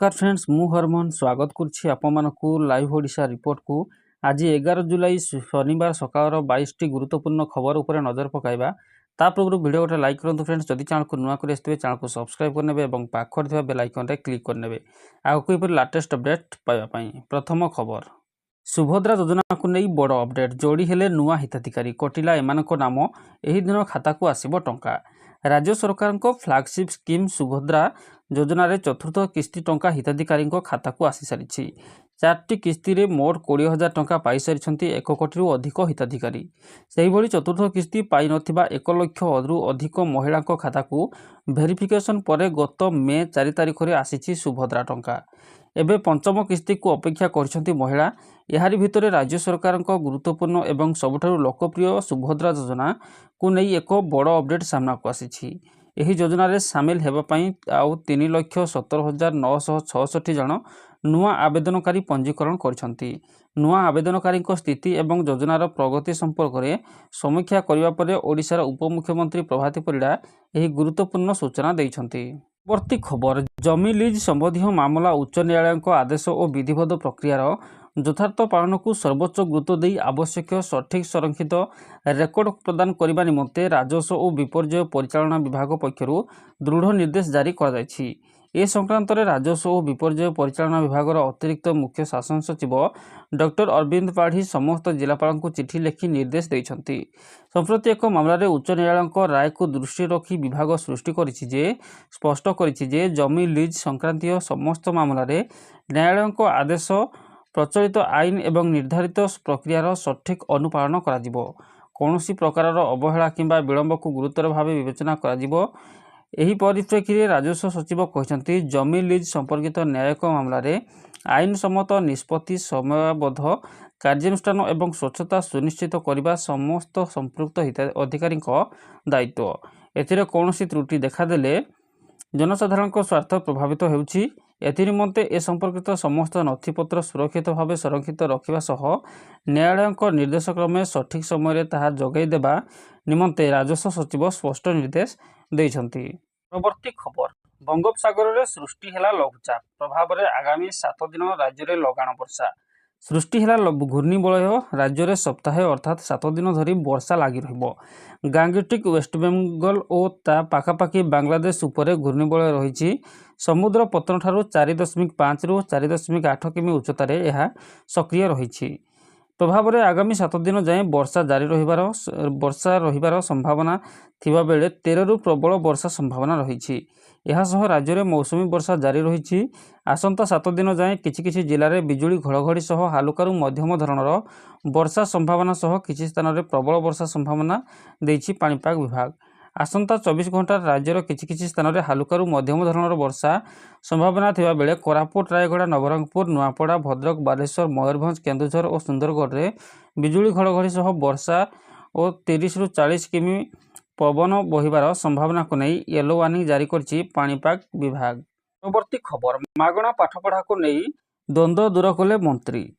नमस्कार फ्रेंड्स मु हरमोहन स्वागत करुच्ची आपको लाइव ओडिशा रिपोर्ट को आज 11 जुलाई शनिवार सकाळ 22 गुरुत्वपूर्ण खबर उपर नजर पकाइबा ता पूर्व वीडियो गोटे लाइक करूँ फ्रेंड्स जदि चैनल को नुआ कर चैनल को सब्सक्राइब करने और पाखर बेल आइकन रे क्लिक करने आगे लाटेस्ट अपडेट पाइबा प्रथम खबर सुभद्रा योजना को नहीं बड़ अपडेट जोड़ी हेले नुआ हिताधिकारी कटिला एमानक नाम एही दिन खाता को आसिबो टंका राज्य सरकार फ्लैगशिप स्कीम सुभद्रा योजन चतुर्थ किस्ती टंका हिताधिकारी खाता को आसी सारी 4टी किस्ती रे मोट 20,000 टंका पाई सारी 1 कोटी अधिक हिताधिकारी से ही चतुर्थ किस्ती पाई नथिबा 1 लाख अधिक महिला खाता को वेरिफिकेशन पर गत मे 4 तारिख में आसी सुभद्रा टंका एबे पंचम किस्ती को अपेक्षा करछंती महिला यारी भितरे राज्य सरकार गुरुत्वपूर्ण एवं सबुठारु लोकप्रिय सुभद्रा योजना को नहीं एक बड़ अपडेट सामना को आसी एही योजना रे सामिल हेबा पई आउ 3,17,966 जन नुआ आवेदनकारी पंजीकरण करछंती नुआ आवेदनकारी स्थिति एवं योजनार प्रगति संपर्क में समीक्षा करिबा परे ओडिशार उपमुख्यमंत्री प्रभाती परिडा एही गुरुत्वपूर्ण सूचना दैछंती। परवर्ती खबर जमी लीज संबंधी मामला उच्च न्यायालय आदेश और विधिवत प्रक्रियार यथार्थ पालन को सर्वोच्च गुरुत्व दे आवश्यक सठिक संरक्षित रेकर्ड प्रदान करने निमंते राजस्व और विपर्यय परिचालना विभाग पक्षर दृढ़ निर्देश जारी कर संक्रांत राजस्व और विपर्यय परिचालना विभाग अतिरिक्त मुख्य शासन सचिव डॉक्टर अरविंद पाढ़ी समस्त जिलापाल को चिठी लिखि निर्देश देते संप्रति एक मामलें उच्च न्यायालय राय को दृष्टि रखी विभाग सृष्टि स्पष्ट कर जमी लीज संक्रांतीय समस्त मामलें न्यायालय आदेश प्रचलित आईन एवं निर्धारित प्रक्रियार सठिक अनुपालन कौनसी प्रकार अवहेला किंबा विलंब को गुरुतर भाव विवेचना एही परिप्रेक्षी में राजस्व सचिव कहते जमी लीज संपर्कित न्यायिक मामलें आईन सम्मत निष्पत्ति समयबद्ध कार्यानुष्ठान एवं स्वच्छता सुनिश्चित करने समस्त संपृक्त अधिकारी दायित्व एथिरे कौनसी त्रुटि देखादेले जनसाधारण स्वार्थ प्रभावित होउछि एथिनिमंते ए संपर्कित समस्त नथिपत्र सुरक्षित भाव संरक्षित रखा सह न्यायालय निर्देशक्रमे सठिक समय ताहा जगै देबा निमंते राजस्व सचिव स्पष्ट निर्देश देइछंती। परवर्ती खबर बंगोपसागर में सृष्टि है लघुचाप प्रभाव में आगामी 7 दिन राज्य में लगाण वर्षा सृष्टि है घूर्णिबलय राज्य में सप्ताहे अर्थात 7 दिन धरी वर्षा लगी रहिबो गांगेटिक वेस्ट बेंगल और ता पाखापाखि बांग्लादेश उपरे घूर्णिबलय रही समुद्र पतन ठारू 4.5 रु 4.8 किमी उच्चतार यह सक्रिय रही प्रभाव में आगामी 7 दिन जाए वर्षा जारी रहिबार संभावना थिबा बेले 13 रु प्रबल वर्षा संभावना रही राज्य में मौसुमी वर्षा जारी रही आसंता 7 दिन जाए किछि जिले में बिजुली घड़घड़ी सह हालुकारु मध्यम धरणर वर्षा संभावना सह किछि स्थान में प्रबल वर्षा संभावना देछि पाणीपाग विभाग आसंता 24 घंटा राज्यर किछि स्थान में हालुकारु मध्यम धरणर वर्षा संभावना थिबा बेले कोरापुट रायगड़ा नवरंगपुर नुआपड़ा भद्रक बालेश्वर मयूरभंज केन्दुझर और सुंदरगढ़ में बिजुली घड़घड़ी सह वर्षा और 30 रु 40 किमी पवन बहिबार संभावना को नहीं येलो वार्निंग जारी करछि पाणीपाग विभाग। परवर्ती खबर मागणा पाठपढ़ा को नहीं द्वंद्व दूर कले मंत्री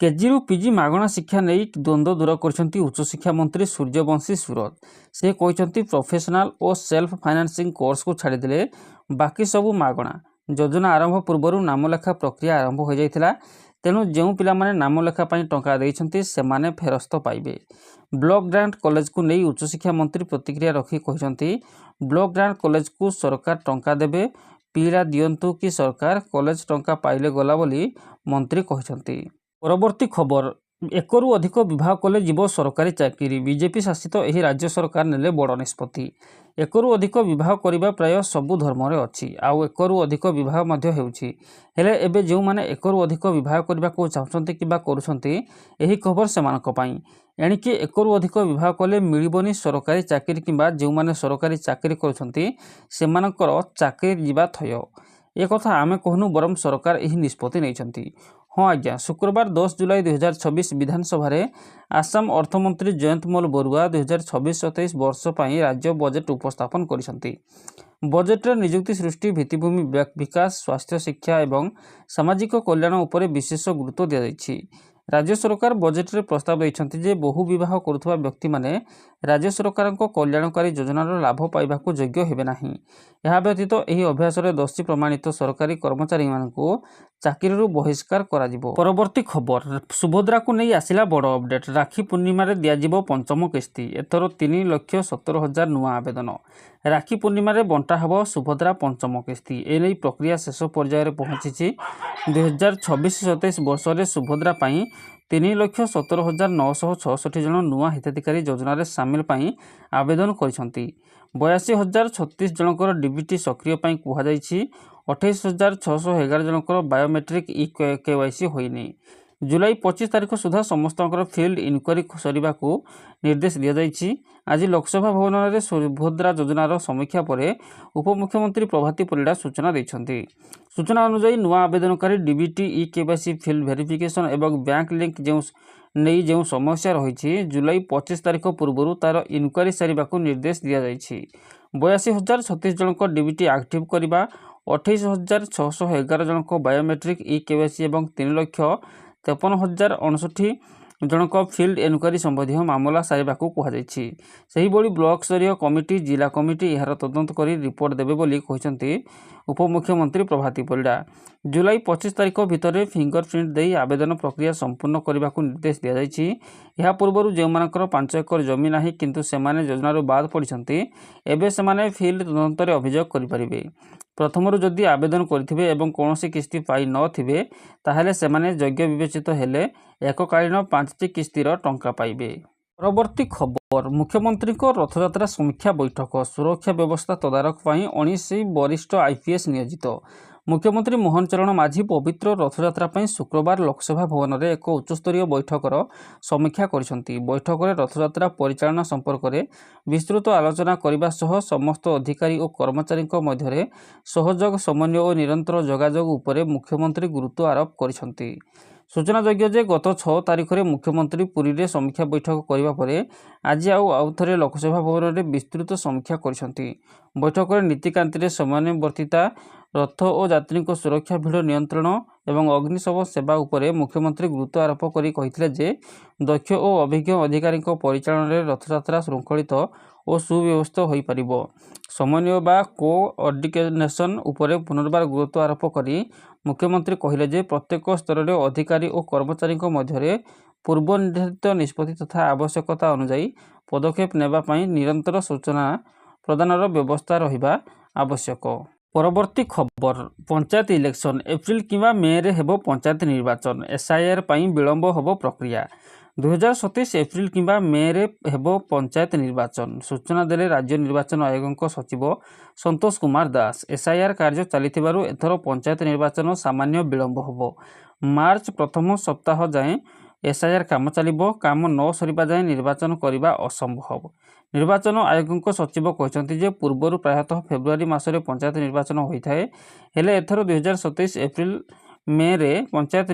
केजी रु पीजी मागणा शिक्षा नहीं द्वंद्व दूर करछंती उच्च शिक्षा मंत्री सूर्यवंशी सूरत से कहते प्रोफेशनल और सेल्फ फाइनेंसिंग कोर्स को छाड़देले बाकी सबू मागणा योजना आरंभ पूर्व नामलेखा प्रक्रिया आरंभ हो जाइथिला तेणु जो पिला माने नामलेखा टंका देइछंती सेमाने फेरस्त पाइबे ब्लॉक ग्रांट कॉलेज को नहीं उच्च शिक्षा मंत्री प्रतिक्रिया रखी कहते ब्लॉक ग्रांट कॉलेज को सरकार टंका देबे पिला दियंतु कि सरकार कॉलेज टंका पाइले गला बोली मंत्री कहते। परवर्ती खबर 1 रु अधिक विवाह कले जीव सरकारी चाकरी बीजेपी शासित एही राज्य सरकार नेले बड़ निष्पत्ति 1 रु अधिक विवाह करने प्राय सबु धर्म अच्छी आउ 1 रु अधिक विवाह हेउछि हेले एबे जो माने 1 रु अधिक विवाह करने को चाहते कि करुछंती एही खबर सेमानक पई एणिकी 1 रु अधिक विवाह कले मिलिबनी सरकारी चाकरी किंबा जो माने सरकारी चाकरी करुछंती सेमानकर चाकरी जीवा थय एक कथा आमे कहनु बरम सरकार एही निष्पत्ति नैछंती। हाँ आज्ञा शुक्रवार 10 जुलाई 2026 विधानसभा आसाम अर्थमंत्री जयंतमल बरुआ 2026-27 वर्ष पर राज्य बजेट उपस्थापन करिसंती बजेट्रे निजुक्ति सृष्टि भित्तिभूमि विकास स्वास्थ्य शिक्षा एवं सामाजिक कल्याण उपरे विशेष गुरुत्व दिया जाइछि राज्य सरकार बजेट रे प्रस्ताव देइछन्ति जे बहु विवाह करुवा व्यक्ति माने राज्य सरकार कल्याणकारी योजनार लाभ पाइबाकू योग्य हेबे नाही। यह व्यतीत एही अभ्यास रे दोषी प्रमाणित सरकारी कर्मचारी मानकू चाकरी बहिष्कार करा जिवो। परवर्ती खबर सुभद्रा को नहीं आसिला बड़ अपडेट। राखी पूर्णिमा रे दिया जिवो पंचम किस्ती। एथर 3,17,000 नुआ आवेदन। राखी पूर्णिमा रे बंटा हबो सुभद्रा पंचम किस्ती। एनै प्रक्रिया शेष पर्याय रे पहुंची 2026-27 वर्ष रे सुभद्रा पाई 3,17,966 जन नुआ हिताधिकारी योजना रे सामिल पाई आवेदन करिसंती। 82,036 जनकर डीबीटी सक्रिय पाई कुहा जाइछि। 28,611 जनकर बायोमेट्रिक केवाईसी होइनी। जुलाई 25 तारिख सुधा समस्त फिल्ड इनक्वारी सरिबाकू निर्देश दिया जाइछि। आज लोकसभा भवन में सुभद्रा योजनार समीक्षा पर उपमुख्यमंत्री प्रभाती परिड़ा सूचना दैछन्ति। सूचना अनुसार नुआ आवेदनकारी डीबीटी केवाईसी फील्ड वेरिफिकेशन एवं बैंक लिंक जो समस्या रही जुलाई 25 तारिख पूर्व तार इनक्वारी सारिबाकू निर्देश दिया जाइछि। 82,036 जनक डीबीटी एक्टिव करने 28,611 जनक बायोमेट्रिक केवाईसी और 3,53,059 जनक फिल्ड इनक्वारी संबंधी मामला सारिबाकू कुहाଯାଇଛି। सेहिभଳି ब्लॉक स्तरीय कमिटी जिला कमिटी यार तदंत करी रिपोर्ट देबे बोली कहिसंती उपमुख्यमंत्री प्रभाती परिड़ा। जुलाई 25 तारिख भितर फिंगरप्रिंट दे आवेदन प्रक्रिया संपूर्ण करने को निर्देश दिया जाइछि। यह पूर्व जो 5 एकर जमी नाही किंतु सेमाने योजनारू बाद पड़िसंती एबे सेमाने फील्ड तदंत अभियोग करिपारिबे। प्रथमରୁ जदि आवेदन करिथिबे एवं कोनोसी किस्ती पाई न थिबे ताहेले सेमाने योग्य विवेचित हेले एककालीन 5टी किस्तीर टंका पाइबे। परवर्ती खबर मुख्यमंत्री को रथयात्रा समीक्षा बैठक। सुरक्षा व्यवस्था तदारख पाई 19 वरिष्ठ आईपीएस नियोजित। मुख्यमंत्री मोहन चरण माझी पवित्र रथयात्रा पर शुक्रवार लोकसभा भवन में एक उच्चस्तरीय बैठकर समीक्षा करिसंती। बैठक में रथयात्रा परिचालना संपर्क में विस्तृत आलोचना करने सह समस्त अधिकारी और कर्मचारी मध्य सहयोग समन्वय और निरंतर जोगाजोग उपरे मुख्यमंत्री गुरुत्व आरोप करिसंती। सूचनायोग्य जे गत 6 तारिख में मुख्यमंत्री पुरी रे समीक्षा बैठक करने पर आज आउ थे लोकसभा भवन में विस्तृत समीक्षा करिसंती। बैठक में नीतिकांति समन्वयवर्तिता रथ और यात्री सुरक्षा भिड़ नियंत्रण एवं अग्निशम सेवा उपरे मुख्यमंत्री गुरुत्व आरोप करी कहिथिले जे दक्ष और अभिज्ञ अधिकारी परिचालन में रथयात्रा श्रृंखलित और सुव्यवस्थित हो पारिबो। समन्वय बा कोऑर्डिनेशन उपरे पुनर्बार गुरुत्व आरोप करी मुख्यमंत्री कहिले जे प्रत्येक स्तर में अधिकारी और कर्मचारी मध्य पूर्व निर्धारित निष्पत्ति तथा आवश्यकता अनुसार पदक्षेप नेबा पई निरंतर सूचना प्रदानर व्यवस्था रहिबा आवश्यक। परवर्ती खबर पंचायत इलेक्शन एप्रिल किंवा मे रे हेबो पंचायत निर्वाचन। एसआईआर पई विलंब होबो प्रक्रिया। 2027 एप्रिल किंवा मे रे हेबो पंचायत निर्वाचन सूचना देले राज्य निर्वाचन आयोग सचिव संतोष कुमार दास। एसआईआर कार्य चलिथिबारु एथर पंचायत निर्वाचन सामान्य विलंब होबो। मार्च प्रथम सप्ताह जाए एसआईआर काम चलिबो। काम न सरिबा जाए निर्वाचन करिबा असंभव। निर्वाचन आयोग सचिव कहते जे पूर्वर प्रायतः फेब्रुआरी मासरे पंचायत निर्वाचन होता है हेले एथर 2027 एप्रिल मे रे पंचायत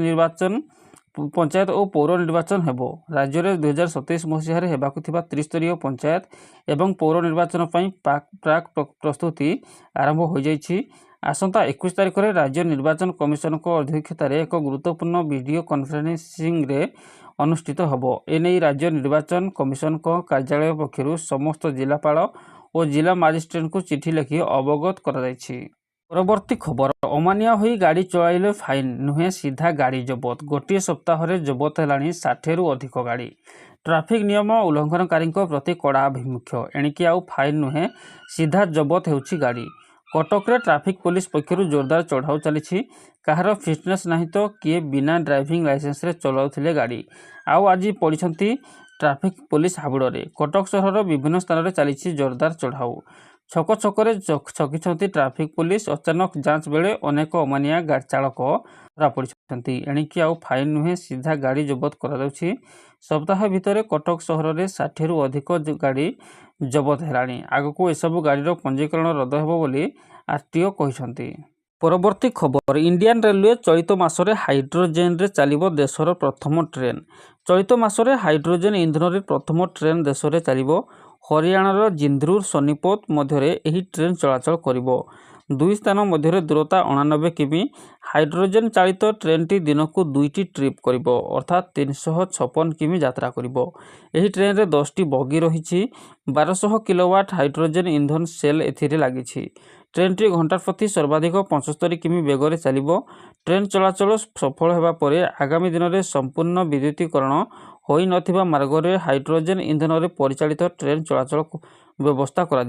और पौर निर्वाचन हेबो। राज्य में 2027 मसीह हेबाकु थिबा त्रिस्तरीय पंचायत एवं पौर निर्वाचन पई प्राक प्रस्तुति आरंभ हो जाइछि। आसंता 21 तारिख में राज्य निर्वाचन कमिशन को अध्यक्षतार एक गुरुत्वपूर्ण वीडियो कॉन्फ्रेंसिंग रे अनुष्ठित होबो। एने राज्य निर्वाचन कमिशन को कार्यालय पक्षरु समस्त जिलापाल और जिला मजिस्ट्रेट को चिठी लिखि अवगत करा जाइछि। परवर्ती खबर अमानिया होई गाड़ी चलाइले फाइन नुहे सीधा गाड़ी जबत। गोटे सप्ताह जबत है 60 रु अधिक गाड़ी। ट्राफिक नियम उल्लंघनकारी प्रति कड़ा आभिमुख्य एणिकी आउ फाइन नुहे सीधा जबत होउछि गाड़ी। कटक रे ट्राफिक पुलिस पक्षरु जोरदार चढ़ाऊ चली। कहार फिटनेस नहीं तो किए बिना ड्राइविंग लाइसेंस रे चलाउथिले गाड़ी। आउ आज पड़िछंती ट्राफिक पुलिस हाबुड़े। कटक सहर विभिन्न स्थान में चली जोरदार चढ़ाऊ। छक छकरे छकिछंती ट्राफिक पुलिस। अचानक जांच बेले अनेक अमानिया गाड़ी चालक धरा पड़िछंती। एणिकी आउ फाइन नुहे सीधा गाड़ी जबत करा जाउछि। सप्ताह भितर कटक सहर में 60 रु अधिक गाड़ी जबत हेलाणी। आगको एसबू गाड़ीर पंजीकरण रद्द हेबो बोली आरटीओ कहिसंती। परवर्ती खबर इंडियन रेलवे चलित मासरे हाइड्रोजेन रे चलिबो देशर प्रथम ट्रेन। चलित मासरे हाइड्रोजेन इंधन रे प्रथम ट्रेन देश रे चलिबो। हरियाणार जिंद्रुर सोनीपत मध्य एही ट्रेन चलाचल करिबो। दुई स्थान मध्य दूरता 89 किमी। हाइड्रोजेन चालित ट्रेनटी दिनकू 2टी ट्रिप करिब अर्थात 356 किमी यात्रा करिब। एही ट्रेन रे 10टी बगी रहिछि। 1200 किलोवाट हाइड्रोजेन इंधन सेल एथिरे लागिछि। ट्रेनटी घंटा प्रति सर्वाधिक 75 किमी बेगरे चलिब। ट्रेन चलाचल सफल हेबा परे आगामी दिन में संपूर्ण विद्युतीकरण होई नथिबा मार्गरे हाइड्रोजेन इंधन रे परिचालित ट्रेन चलाचल व्यवस्था करा।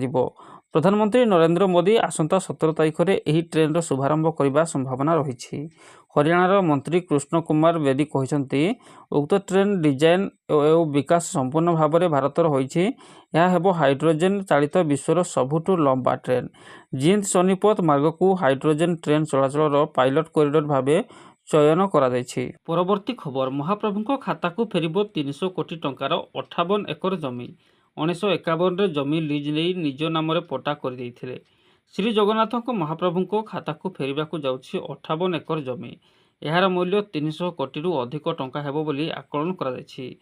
प्रधानमंत्री नरेंद्र मोदी आसंता 17 तारिख में यह ट्रेन शुभारंभ करने संभावना रही। हरियाणार मंत्री कृष्ण कुमार बेदी कहते उक्त ट्रेन डिजाइन और विकास संपूर्ण भाव में भारतर होइछि। यह हेबो हाइड्रोजेन चालित विश्वर सबुठु लंबा ट्रेन। जींद सोनीपत मार्ग को हाइड्रोजेन ट्रेन चलाचल पायलट कॉरिडोर भाव चयन करा दैछि। परवर्ती खबर महाप्रभु खाता को फेरिबो 300 कोटी टंकार 58 एकर जमी। 1951 जमी लिज नहीं निज नाम पट्टा कर देइथिले। श्री जगन्नाथ महाप्रभु खाता को फेरिबा को जाउछि 58 एकर जमी। यार मूल्य 300 कोटी अधिक टंका हेबो बोली आकलन करा दैछि।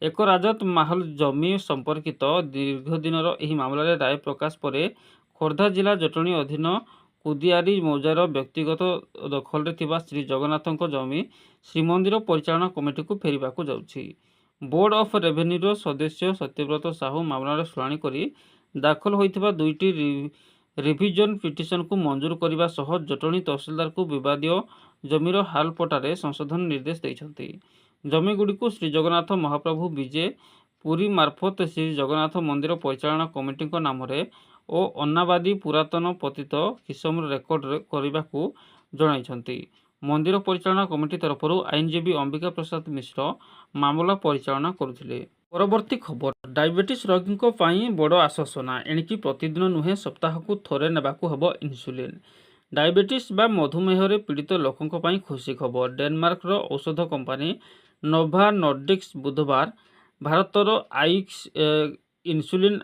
एक राजत माहल जमी संपर्कित दीर्घदिनर एही मामलार राय प्रकाश पर खोर्धा जिला जटणी अधीन कुदियारी मौजार व्यक्तिगत दखल थिबा श्री जगन्नाथ जमी श्रीमंदिर परिचालना कमिटी को फेरिबा को जाउछि। बोर्ड ऑफ रेवेन्यूर सदस्य सत्यव्रत साहू मामलार शुणाणी करी दाखल होइथिबा 2टी रिविजन पिटिशन को मंजूर करने सह जटणी तहसीलदार को विवादीय जमीर हाल पटारे संशोधन निर्देश देइछन्ति। जमीगुड़ी को श्री जगन्नाथ महाप्रभु विजे पुरी मार्फत श्री जगन्नाथ मंदिर परिचालना कमिटी नाम और अन्नाबादी पुरातन पतित किसम रेकर्ड करने को जणाइछन्ति। मंदिर परिचालना कमिटी तरफ आईनजीवी अंबिका प्रसाद मिश्र मामला परिचालना करुथिले। परवर्ती खबर डायबिटीज रोगी बड़ आश्वासना एणिकी प्रतिदिन नुहे सप्ताह को थोरे नेबाकू हेबो इन्सुलिन। डायबिटीज बा मधुमेह पीड़ित लोकों पर खुशी खबर। डेनमार्क औषध कंपानी नोभा नॉर्डिक्स बुधवार भारतर इन्सुलिन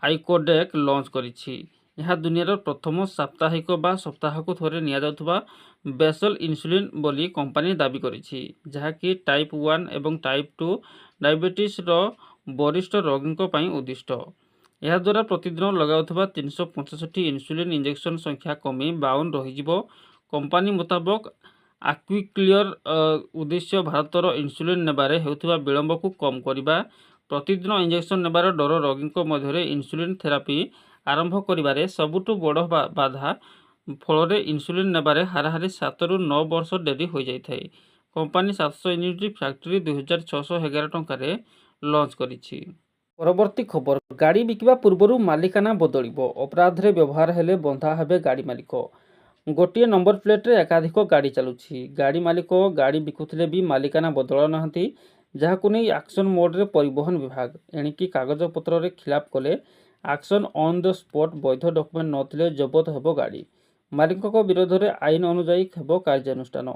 आइकोडेक लॉन्च करिछि। यह दुनियार प्रथम साप्ताहिक बा सप्ताह को थोरे निया जाउथबा बेसल इन्सुलिन बोली कंपानी दाबी करिछि, जहाँकि टाइप 1 एवं टाइप 2 डायबिटीज वरिष्ठ रोगी पर उद्दिष्ट। यह द्वारा प्रतिदिन लगाउथबा 365 इन्सुलिन इंजेक्शन संख्या कमी 52 रहिजिबो। कंपानी मुताबक आक्विक्लियर उद्देश्य भारतर इन्सुलिन नेबारे हेउथबा विलंब को कम करिबा। प्रतिदिन इंजेक्शन नेबार डर रोगी मध्य इन्सुलिन थेरापी आरंभ करिबारे सबुठु बड़ बाधा फल इन्सुलिन नेबारे हाराहारी 7 ରୁ 9 वर्ष डेरी हो जाए। कंपानी 700 यूनिट फैक्ट्री 2611 टंकार लॉन्च करिछि। परवर्ती खबर गाड़ी बिकिबा पूर्व मालिकाना बदलिबो। अपराध रे व्यवहार हेले बंधा हेबे गाड़ी मालिक। गोटे नंबर प्लेट रे एकाधिक गाड़ी चलुछि। गाड़ी मालिक गाड़ी बिकुथिले भी मालिकाना बदल नाहंती, जहाकु नै एक्शन मोड रे परिवहन विभाग एणिकी कागज पत्र रे खिलाफ कले एक्शन ऑन द स्पॉट वैध डॉक्यूमेंट नथिले जबत हेबो गाड़ी। मालिक विरोध में आईन अनुजाई हेबो कार्यानुष्ठान।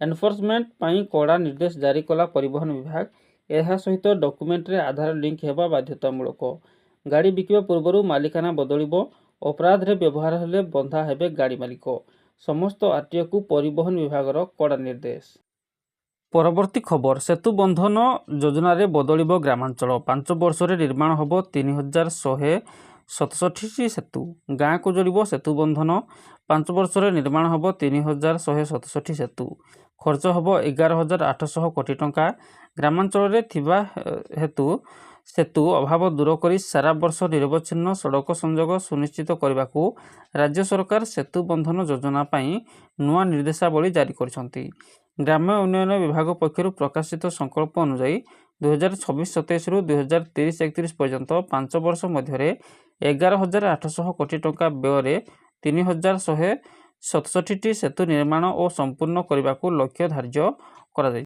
एनफोर्समेंट पाई कड़ा निर्देश जारी कला परिवहन विभाग। यह सहित डॉक्यूमेंट रे आधार लिंक हेबा बाध्यतामूलक। गाड़ी बिकिबा पूर्व मालिकाना बदलिबो। अपराध रे व्यवहार हेले बंधा हेबे गाड़ी मालिक। समस्त आरटीओ को परिवहन विभागर कड़ा निर्देश। परवर्ती खबर सेतु बंधन योजना रे बदलिबो ग्रामांचल। 5 वर्ष रे निर्माण होबो 3167 सेतु। गाँ को जोड़िबो सेतु बंधन। 5 वर्ष रे निर्माण होबो 3167 सेतु। खर्च होबो 11800 कोटी टंका। ग्रामांचल रे थिबा हेतु सेतु अभाव दूर करी सारा वर्ष निरवच्छिन्न सड़क संजोग सुनिश्चित करने राज्य सरकार सेतु बंधन योजना पाई नुआ निर्देशावली जारी करिसंती। ग्राम्य उन्नयन विभाग पक्षर प्रकाशित संकल्प अनुसार 2026-27 रु 2030-31 पर्यंत 5 वर्ष मध्य 11800 कोटी टंका व्यय 3167 सेतु निर्माण और संपूर्ण करने को लक्ष्य धार्य करा।